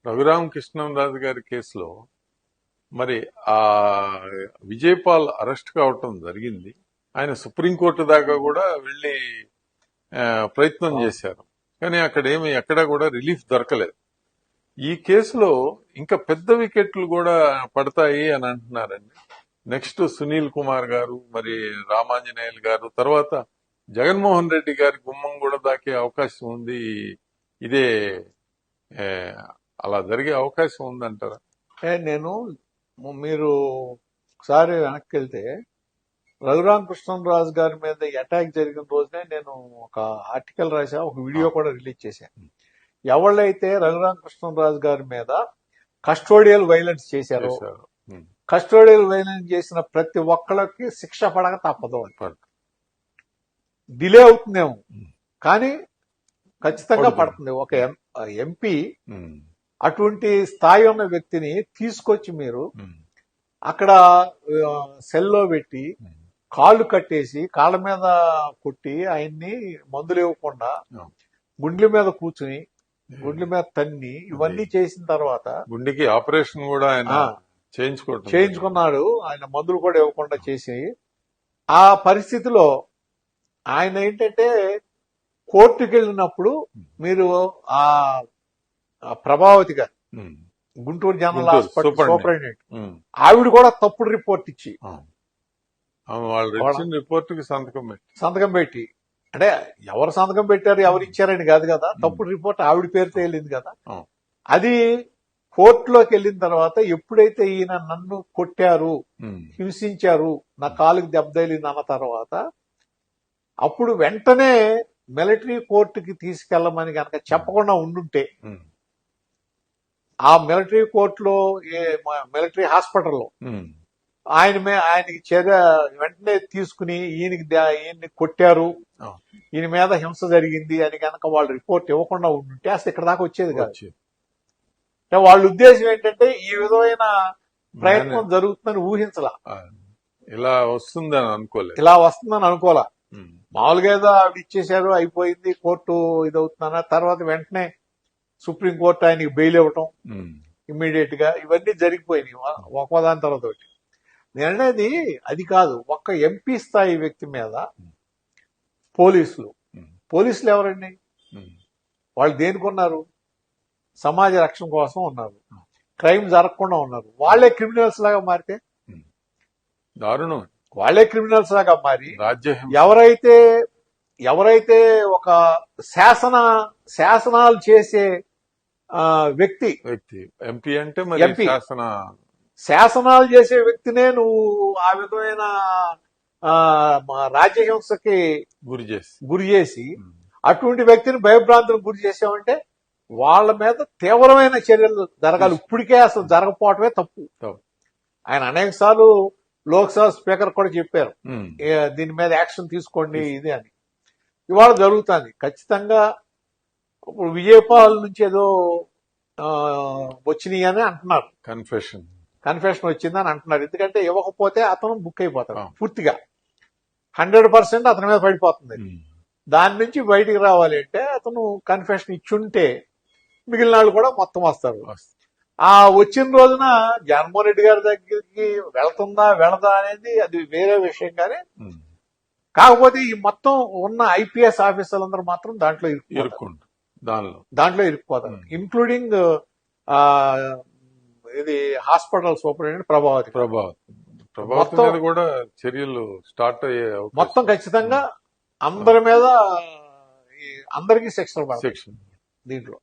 రఘురామకృష్ణరాజు గారి కేసులో మరి ఆ విజయపాల్ అరెస్ట్ కావటం జరిగింది. ఆయన సుప్రీంకోర్టు దాకా కూడా వెళ్లి ప్రయత్నం చేశారు, కానీ అక్కడేమి ఎక్కడా కూడా రిలీఫ్ దొరకలేదు. ఈ కేసులో ఇంకా పెద్ద వికెట్లు కూడా పడతాయి అని అంటున్నారండి. నెక్స్ట్ సునీల్ కుమార్ గారు, మరి రామాంజనేయులు గారు, తర్వాత జగన్మోహన్ రెడ్డి గారి గుమ్మం కూడా దాకే అవకాశం ఉంది. ఇదే అలా జరిగే అవకాశం ఉందంటారా? నేను మీరు ఒకసారి వెనక్కి వెళ్తే రఘురామకృష్ణరాజు గారి మీద అటాక్ జరిగిన రోజునే నేను ఒక ఆర్టికల్ రాసా, ఒక వీడియో కూడా రిలీజ్ చేశాను. ఎవళ్ళైతే రఘురామకృష్ణరాజు గారి మీద కస్టోడియల్ వైలెన్స్ చేశారో, కస్టోడియల్ వైలెన్స్ చేసిన ప్రతి ఒక్కళ్ళకి శిక్ష పడక తప్పదు. డిలే అవుతుందేమో కానీ ఖచ్చితంగా పడుతుంది. ఒక ఎంపీ అటువంటి స్థాయి ఉన్న వ్యక్తిని తీసుకొచ్చి మీరు అక్కడ సెల్లో పెట్టి కాళ్ళు కట్టేసి కాళ్ళ మీద కొట్టి ఆయన్ని మందులు ఇవ్వకుండా గుండెల మీద కూర్చుని గుండెల మీద తన్ని ఇవన్నీ చేసిన తర్వాత గుండెకి ఆపరేషన్ కూడా ఆయన చేయించుకున్నాడు. ఆయన మందులు కూడా ఇవ్వకుండా చేసి ఆ పరిస్థితిలో ఆయన ఏంటంటే కోర్టుకి వెళ్ళినప్పుడు మీరు ఆ ప్రభావతి గారు గుంటూరు జనరల్ హాస్పిటల్ సూపరింటెండెంట్ ఆవిడ కూడా తప్పుడు రిపోర్ట్ ఇచ్చి సంతకం పెట్టి అంటే ఎవరు సంతకం పెట్టారు ఎవరు ఇచ్చారని కాదు కదా, తప్పుడు రిపోర్ట్ ఆవిడ పేరుతో వెళ్ళింది కదా. అది కోర్టులోకి వెళ్ళిన తర్వాత ఎప్పుడైతే ఈయన నన్ను కొట్టారు, హింసించారు, నా కాలుకి దెబ్బతగిలింది అన్న తర్వాత అప్పుడు వెంటనే మిలిటరీ కోర్టుకి తీసుకెళ్లమని కనుక చెప్పకుండా ఉండుంటే ఆ మిలిటరీ కోర్టులో మిలిటరీ హాస్పిటల్లో ఆయనకి చర్య వెంటనే తీసుకుని ఈయన్ని కొట్టారు, ఈయన మీద హింస జరిగింది అని కనుక వాళ్ళు రిపోర్ట్ ఇవ్వకుండా ఉండుంటే అసలు ఇక్కడ దాకా వచ్చేది కాదు. అంటే వాళ్ళ ఉద్దేశం ఏంటంటే ఈ విధమైన ప్రయత్నం జరుగుతుందని ఊహించలా, ఇలా వస్తుందని అనుకోలా. మామూలుగా ఏదో ఆవిడ ఇచ్చేశారు, అయిపోయింది, కోర్టు ఇదవుతుందన్న తర్వాత వెంటనే సుప్రీంకోర్టు ఆయనకి బెయిల్ ఇవ్వటం ఇమ్మీడియట్ గా ఇవన్నీ జరిగిపోయినాయి ఒకదాని తర్వాత ఒకటి. నేను అనేది అది కాదు, ఒక్క ఎంపీ స్థాయి వ్యక్తి మీద పోలీసులు ఎవరండి? వాళ్ళు దేనికి ఉన్నారు? సమాజ రక్షణ కోసం ఉన్నారు, క్రైమ్ జరగకుండా ఉన్నారు. వాళ్లే క్రిమినల్స్ లాగా మారితే దారుణం. వాళ్లే క్రిమినల్స్ లాగా మారి ఎవరైతే ఒక శాసనాలు చేసే వ్యక్తి ఎంపీ అంటే శాసనాలు చేసే వ్యక్తినే నువ్వు ఆ విధమైన రాజ్యహింసకి గురి చేసి అటువంటి వ్యక్తిని భయభ్రాంతులకు గురి చేసావంటే వాళ్ళ మీద తీవ్రమైన చర్యలు జరగాలి. ఇప్పటికే అసలు జరగకపోవటమే తప్పు. ఆయన అనేక సార్లు లోక్సభ స్పీకర్ కూడా చెప్పారు దీని మీద యాక్షన్ తీసుకోండి ఇది అని. ఇవాళ జరుగుతుంది ఖచ్చితంగా. ఇప్పుడు విజయపాల్ నుంచి ఏదో వచ్చినాయి అని అంటున్నారు, కన్ఫెషన్ వచ్చిందని అంటున్నారు. ఎందుకంటే ఇవ్వకపోతే అతను బుక్ అయిపోతాడు పూర్తిగా, 100% అతని మీద పడిపోతుంది. దాని నుంచి బయటికి రావాలి అంటే అతను కన్ఫెషన్ ఇచ్చుంటే మిగిలిన వాళ్ళు కూడా మొత్తం వస్తారు. ఆ వచ్చిన రోజున జగన్మోహన్ రెడ్డి గారి దగ్గరికి వెళ్తుందా వెళ్ళదా అనేది అది వేరే విషయం. కానీ కాకపోతే ఈ మొత్తం ఉన్న ఐపీఎస్ ఆఫీసర్లందరూ మాత్రం దాంట్లో ఇరుక్కుపోతారు, ఇంక్లూడింగ్ ఇది హాస్పిటల్ సూపరింటెండెంట్ ప్రభావతి కూడా చర్యలు స్టార్ట్ అయ్యే మొత్తం ఖచ్చితంగా అందరి మీద అందరికీ శిక్షలు పడతాయి దీంట్లో.